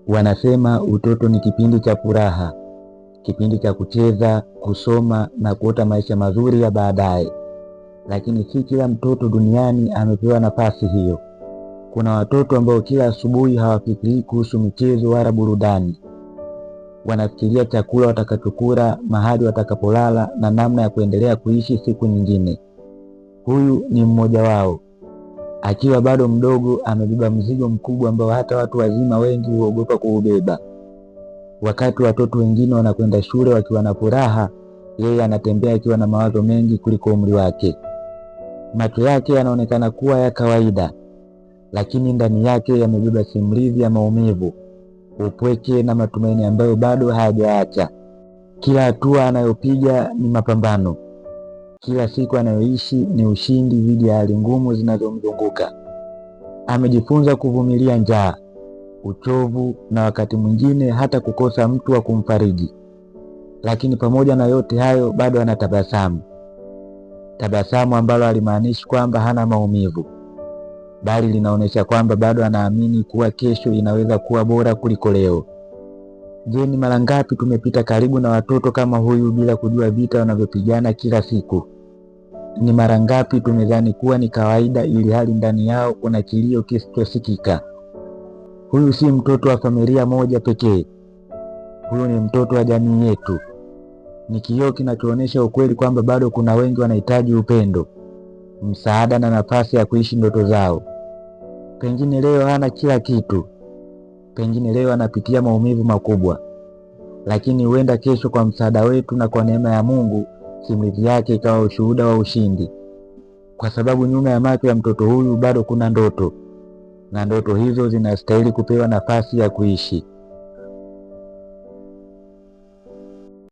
Wanasema utoto ni kipindi cha furaha, kipindi cha kucheza, kusoma na kuota maisha mazuri ya baadaye. Lakini si kila mtoto duniani amepewa nafasi hiyo. Kuna watoto ambao kila asubuhi hawafikirii kuhusu michezo wala burudani. Wanafikiria chakula watakachokula, mahali watakapolala na namna ya kuendelea kuishi siku nyingine. Huyu ni mmoja wao. Akiwa bado mdogo amebeba mzigo mkubwa ambao hata watu wazima wengi huogopa kuubeba. Wakati watoto wengine wanakwenda shule wakiwa na furaha, yeye anatembea akiwa na mawazo mengi kuliko umri wake. Macho yake yanaonekana kuwa ya kawaida, lakini ndani yake yamebeba simulizi ya maumivu, upweke na matumaini ambayo bado hayajaacha. Kila hatua anayopiga ni mapambano. Kila siku anayoishi ni ushindi dhidi ya hali ngumu zinazomzunguka. Amejifunza kuvumilia njaa, uchovu na wakati mwingine hata kukosa mtu wa kumfariji. Lakini pamoja na yote hayo bado anatabasamu. Tabasamu ambalo halimaanishi kwamba hana maumivu, bali linaonyesha kwamba bado anaamini kuwa kesho inaweza kuwa bora kuliko leo. Je, ni mara ngapi tumepita karibu na watoto kama huyu bila kujua vita wanavyopigana kila siku? Ni mara ngapi tumedhani kuwa ni kawaida ili hali ndani yao kuna kilio kisichosikika? Huyu si mtoto wa familia moja pekee. Huyu ni mtoto wa jamii yetu. Ni kioo kinachoonyesha ukweli kwamba bado kuna wengi wanahitaji upendo, msaada na nafasi ya kuishi ndoto zao. Pengine leo hana kila kitu. Pengine leo anapitia maumivu makubwa. Lakini huenda kesho kwa msaada wetu na kwa neema ya Mungu, simulizi yake ikawa ushuhuda wa ushindi. Kwa sababu nyuma ya macho ya mtoto huyu bado kuna ndoto. Na ndoto hizo zinastahili kupewa nafasi ya kuishi.